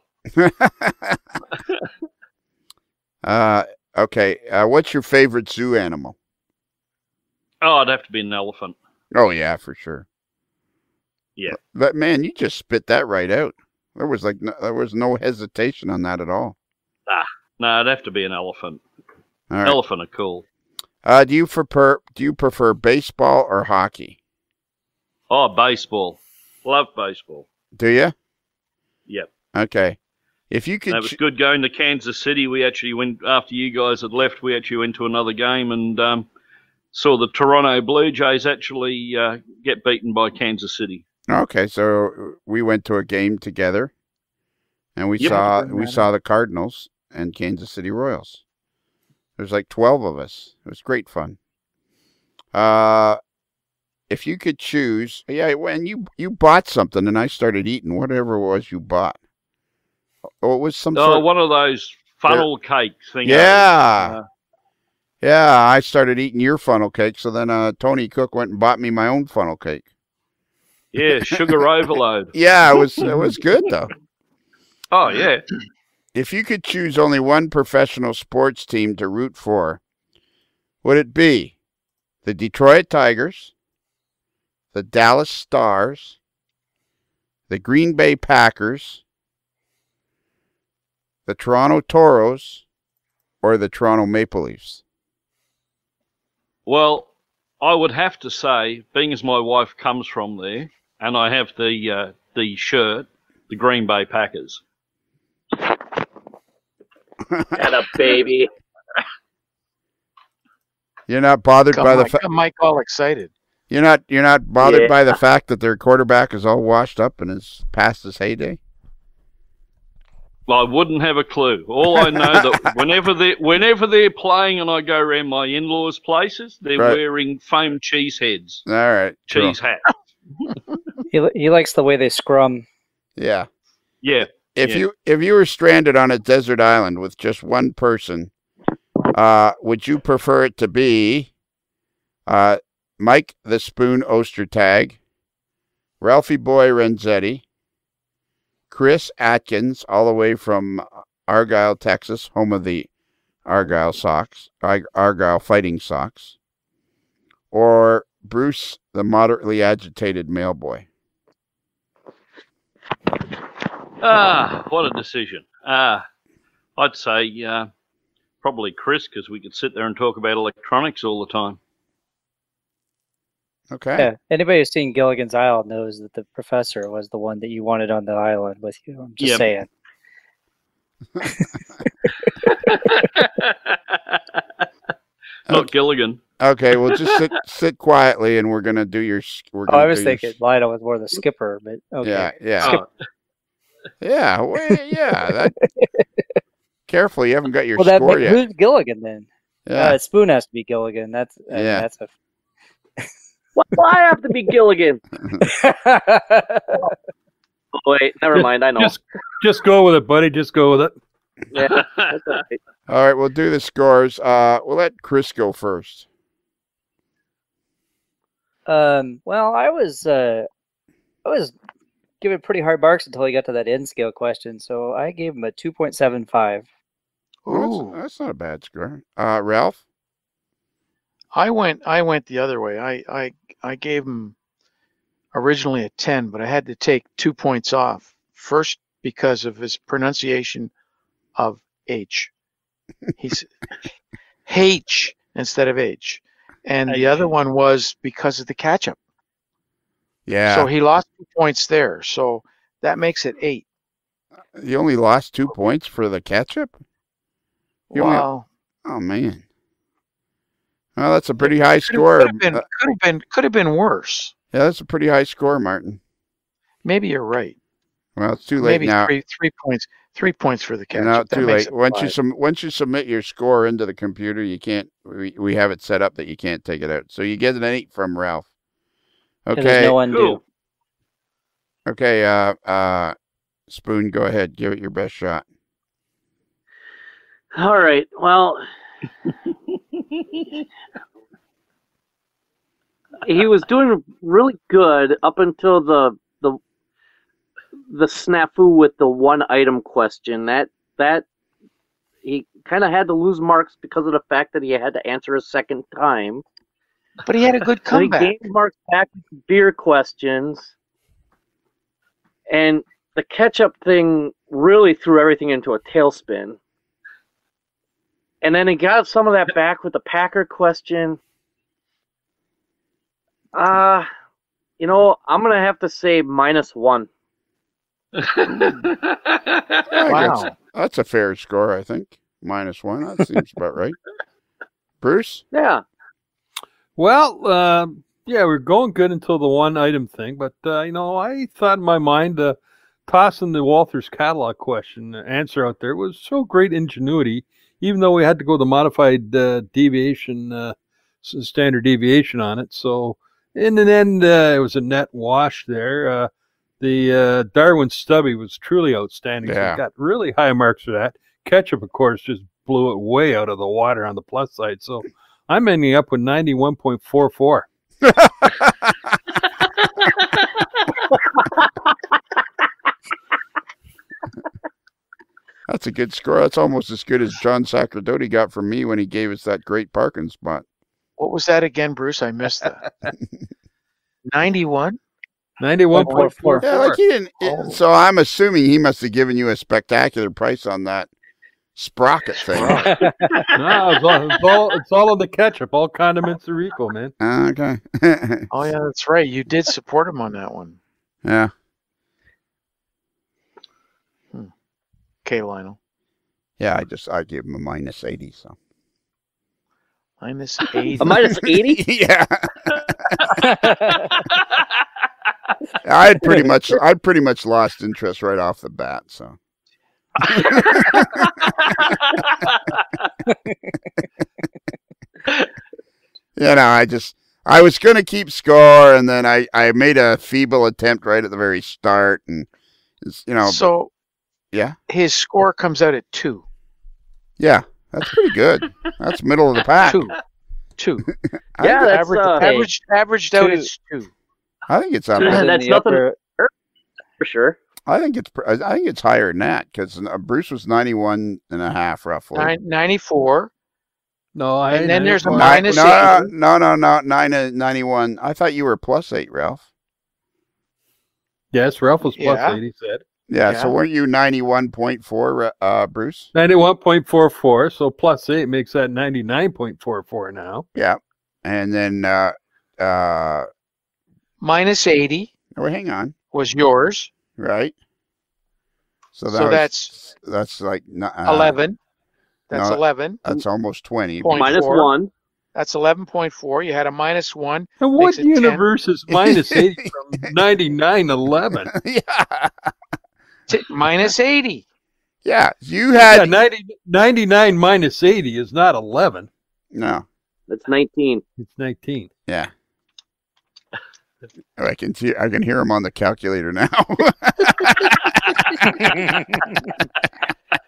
Okay. What's your favorite zoo animal? Oh, it'd have to be an elephant. Oh yeah, for sure. Yeah. But man, you just spit that right out. There was no hesitation on that at all. No, it'd have to be an elephant. All right. Elephant are cool. Do you prefer baseball or hockey? Oh, baseball. Love baseball. Do you? Yep. Okay. If you could, It was good going to Kansas City. We actually went, after you guys had left, we actually went to another game and saw the Toronto Blue Jays actually get beaten by Kansas City. okay, so we went to a game together, and we Yep. saw the Cardinals and Kansas City Royals. There's like 12 of us. It was great fun. If you could choose, when you bought something and I started eating whatever it was you bought. Oh, it was some sort. One of those funnel cake things. Yeah. Yeah, I started eating your funnel cake, so then Tony Cook went and bought me my own funnel cake. Yeah, sugar overload. Yeah, it was good though. Oh, yeah. If you could choose only one professional sports team to root for, would it be the Detroit Tigers, the Dallas Stars, the Green Bay Packers, the Toronto Toros, or the Toronto Maple Leafs? Well, I would have to say, being as my wife comes from there, and I have the shirt, the Green Bay Packers. And a baby. You're not bothered by the fact. Mike all excited. You're not bothered Yeah. by the fact that their quarterback is all washed up and is past his heyday. I wouldn't have a clue. All I know that whenever they're playing and I go around my in-laws' places, they're Right. wearing foam cheese heads, All right, cheese hats. He likes the way they scrum. Yeah. Yeah, if Yeah. you were stranded on a desert island with just one person, would you prefer it to be Mike the Spoon Ostertag, Ralphie Boy Renzetti, Chris Atkins, all the way from Argyle, Texas, home of the Argyle Fighting Sox, or Bruce the moderately agitated mailboy? What a decision. I'd say probably Chris, because we could sit there and talk about electronics all the time. Okay. Yeah. Anybody who's seen Gilligan's Island knows that the professor was the one that you wanted on the island with you. I'm just saying. Not Gilligan. Okay, well, just sit quietly, and we're gonna do your. I was thinking Lionel was more the skipper, but okay. Yeah. Yeah, that, careful, you haven't got your score yet. Who's Gilligan then? Yeah. Spoon has to be Gilligan. That's a. Why have to be Gilligan? Wait, never mind. I know. Just go with it, buddy. Just go with it. Yeah. That's all right. All right, we'll do the scores. We'll let Chris go first. Well, I was giving pretty hard marks until he got to that N scale question, so I gave him a 2.75. Ooh, that's not a bad score. Ralph? I went the other way. I gave him originally a 10, but I had to take 2 points off. First, because of his pronunciation of H. He's H instead of H. And the other one was because of the catch-up. Yeah. So he lost 2 points there. So that makes it 8. You only lost 2 points for the catch-up? Wow. Oh, man. Well, that's a pretty high score. Could have been worse. Yeah, that's a pretty high score, Martin. Maybe you're right. Well, it's too late Maybe now. 3 points. 3 points for the catch. No, too late. Once you submit your score into the computer, you can't. We have it set up that you can't take it out. So you get an 8 from Ralph. Okay. There's no undo. Cool. Okay. Spoon, go ahead. Give it your best shot. All right. Well, he was doing really good up until the snafu with the one item question. That he kind of had to lose marks because of the fact that he had to answer a second time. But he had a good comeback. He gained marks back with beer questions, and the catch-up thing really threw everything into a tailspin. And then he got some of that back with the Packer question. I'm going to have to say -1. Wow. That's a fair score, I think. -1. That seems about right. Bruce? Yeah. Well, yeah, we're going good until the one item thing, but I thought in my mind tossing the Walther's catalog question answer out there was so great ingenuity, even though we had to go the modified deviation, standard deviation on it. So in the end, it was a net wash there. The Darwin Stubby was truly outstanding. Yeah. So got really high marks for that. Ketchup, of course, just blew it way out of the water on the plus side. So I'm ending up with 91.44. That's a good score. That's almost as good as John Sacerdoti got from me when he gave us that great parking spot. What was that again, Bruce? I missed that. 91? 91.44. Yeah, like he didn't. So I'm assuming he must have given you a spectacular price on that sprocket thing. No, it's all on the ketchup. All condiments are equal, man. Okay. Oh, yeah, that's right. You did support him on that one. Yeah. Okay, Lionel. Yeah, I gave him a -80. So. -80. A -80? Yeah. I'd pretty much lost interest right off the bat. So. I was going to keep score, and then I made a feeble attempt right at the very start, and So Yeah. His score comes out at 2. Yeah, that's pretty good. That's middle of the pack. 2. Yeah, that's Averaged out at 2. I think it's up. Two's in That's the nothing upper- for sure. I think it's higher than that because Bruce was 91.5 roughly. 94. No, And then there's a No, minus no, 8. no, 91. I thought you were +8, Ralph. Yes, Ralph was plus Yeah. 8, he said. Yeah, Yeah. so weren't you 91.4, Bruce? 91.44, so plus 8 makes that 99.44 now. Yeah. And then, Minus 80 hang on, was yours. right? So So that's like 11. That's no, 11. That's almost 20. Point Minus 4. 1. That's 11.4. You had a minus 1. And what Makes it 10. universe is minus 80 from 99.11? Yeah. Minus 80. Yeah. You Yeah, had 99 minus 80 is not 11. no. That's 19. It's 19. Yeah. Oh, I can hear him on the calculator now.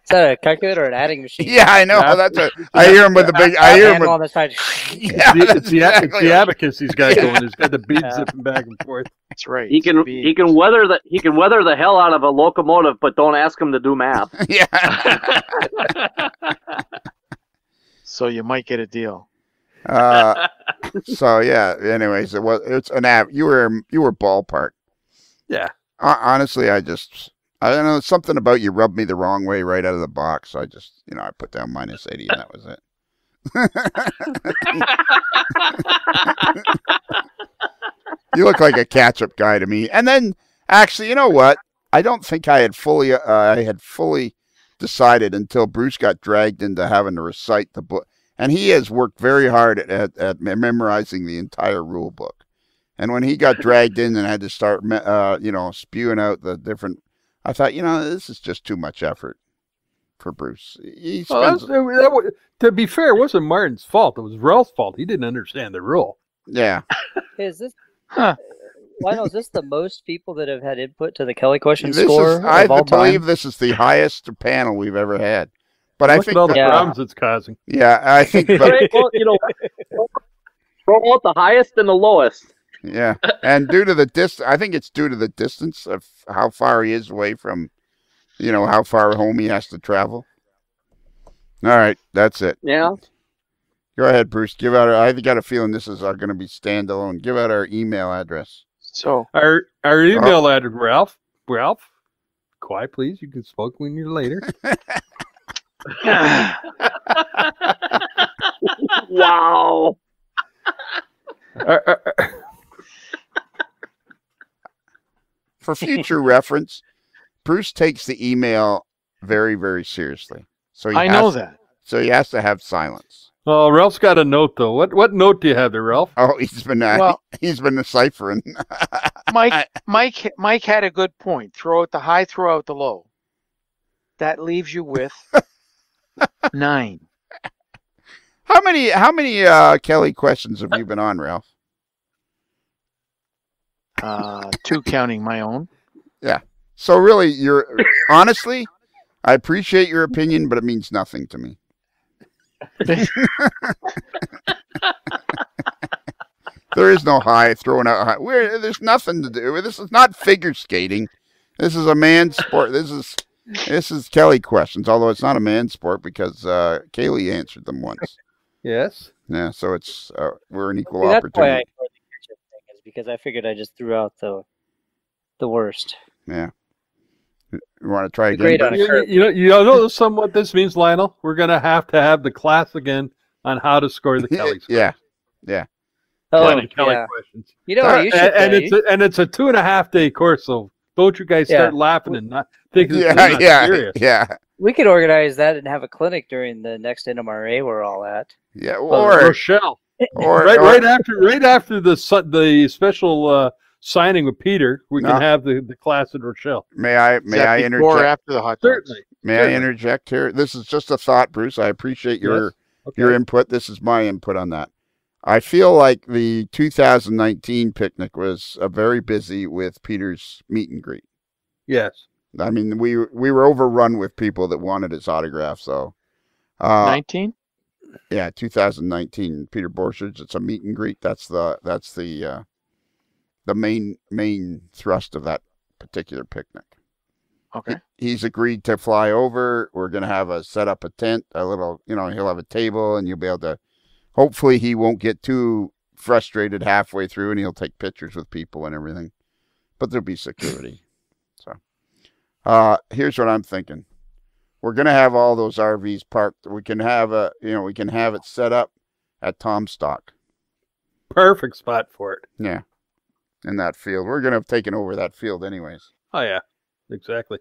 Is that a calculator or an adding machine? Yeah, I know. Yeah. I hear him with the big. I hear him Handle with. on the side. Yeah, It's that's the exactly right. abacus he's got going. He's got the beads Yeah. zipping back and forth. That's right. He can weather the hell out of a locomotive, but don't ask him to do math. Yeah. So you might get a deal. So yeah. Anyways, it's an app. You were ballpark. Yeah. Honestly, I don't know, something about you rubbed me the wrong way right out of the box. So I just, I put down minus 80 and that was it. You look like a catch-up guy to me. And then, actually, you know what? I don't think I had fully decided until Bruce got dragged into having to recite the book. And he has worked very hard at memorizing the entire rule book. And when he got dragged in and had to start, spewing out the different, I thought, this is just too much effort for Bruce. He spends, To be fair, it wasn't Martin's fault. It was Ralph's fault. He didn't understand the rule. yeah. Is this? Huh. Lionel, is this the most people that have had input to the Kelly question This score is, I of all believe time? this is the highest panel we've ever had. But I Look think at all the Yeah. problems it's causing. yeah, I think, but, Right, well, roll out the highest and the lowest. yeah, and due to the I think it's due to the distance of how far he is away from, how far home he has to travel. All right, that's it. Yeah. Go ahead, Bruce. Give out. I got a feeling this is going to be standalone. Give out our email address. So Our email address, Ralph, quiet please. You can spoke when you're later. Wow. For future reference, Bruce takes the email very, very seriously. So I know that. So he has to have silence. Oh, Ralph's got a note though. What note do you have there, Ralph? Oh, he's been deciphering. Mike had a good point. Throw out the high, throw out the low. That leaves you with 9. How many Kelly questions have you been on, Ralph? 2 counting my own. So really, honestly, I appreciate your opinion, but it means nothing to me. There is no high throwing out high. There's nothing to do. This is not figure skating. This is a man's sport. This is Kelly questions, although it's not a man's sport because Kaylee answered them once. Yes. Yeah, so it's we're an equal See, that's why I opportunity. ignored the ketchup thing, is because I figured I just threw out the worst. Yeah. You want to try The again? great Bruce? on You know somewhat this means, Lionel? We're going to have the class again on how to score the Kelly score. Yeah. Oh, Kelly yeah. questions. You know what you should And say? it's a 2.5-day course, so don't you guys start Yeah. laughing and not thinking it's not serious. Yeah. We could organize that and have a clinic during the next NMRA we're all at. Yeah. Rochelle. Right after the special signing with Peter, we can have the class in Rochelle. May I Before interject? or after the hot dogs? Certainly. May I interject here? This is just a thought, Bruce. I appreciate your input. This is my input on that. I feel like the 2019 picnic was very busy with Peter's meet and greet. Yes. I mean, we were overrun with people that wanted his autograph. So, 19? Yeah, 2019. Peter Borchers. It's a meet and greet. That's the main thrust of that particular picnic. Okay. He's agreed to fly over. We're gonna have set up a tent, a little, he'll have a table, and you'll be able to. Hopefully, he won't get too frustrated halfway through, and he'll take pictures with people and everything. But there'll be security. So, here's what I'm thinking. We're gonna have all those RVs parked. We can have it set up at Tomstock. Perfect spot for it. Yeah, in that field. We're gonna have taken over that field anyways. Oh yeah, exactly.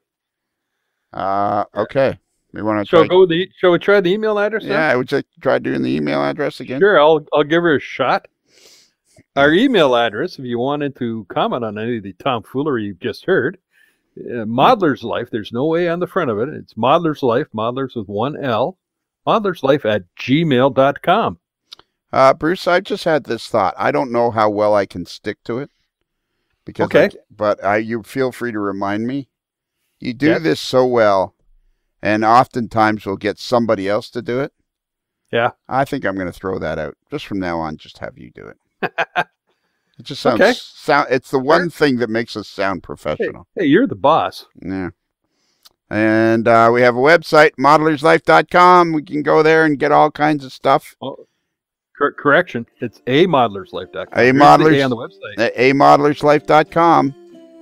Okay. We want to Shall we try the email address? Yeah, I would say try doing the email address again. Sure, I'll give her a shot. Our email address, if you wanted to comment on any of the tomfoolery you've just heard, Modeler's Life. There's no A on the front of it. It's Modeler's Life. Modelers with one L. Modelerslife@gmail.com. Bruce, I just had this thought. I don't know how well I can stick to it. But you feel free to remind me. You do this so well, and oftentimes we'll get somebody else to do it. Yeah. I think I'm going to throw that out. Just from now on, just have you do it. It just sounds it's the one thing that makes us sound professional. Hey, you're the boss. Yeah. And we have a website, modelerslife.com. We can go there and get all kinds of stuff. Oh, correction. It's amodelerslife.com. A on the website. amodelerslife.com.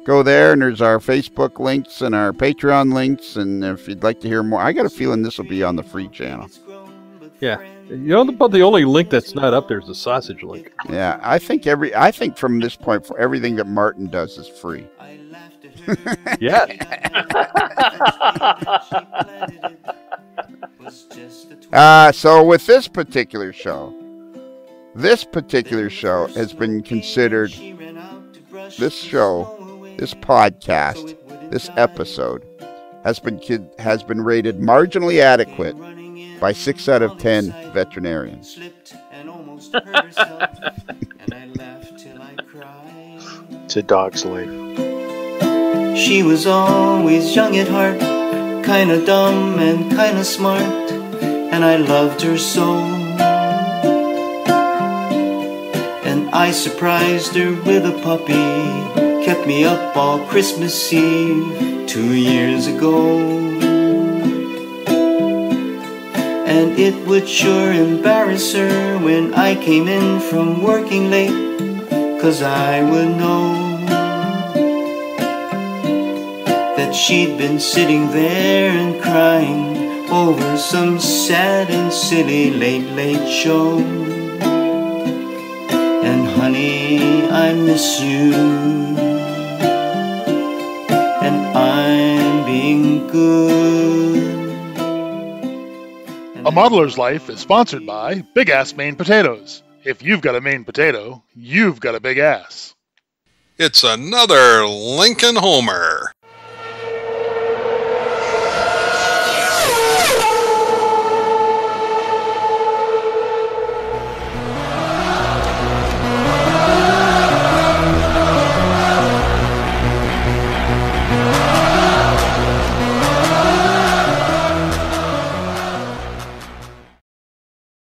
Go there, and there's our Facebook links and our Patreon links. And if you'd like to hear more, I got a feeling this will be on the free channel. Yeah. But the only link that's not up there is the sausage link. Yeah, I think from this point, for everything that Martyn does is free. Yeah. So with this particular show has been considered, this podcast, this episode has been rated marginally adequate by 6 out of 10 veterinarians. It's a dog's life. She was always young at heart, kinda dumb and kinda smart, and I loved her so. And I surprised her with a puppy, kept me up all Christmas Eve 2 years ago. And it would sure embarrass her when I came in from working late, 'cause I would know that she'd been sitting there and crying over some sad and silly late show. And honey, I miss you, and I'm being good. A Modeler's Life is sponsored by Big Ass Maine Potatoes. If you've got a Maine potato, you've got a big ass. It's another Lincoln Homer.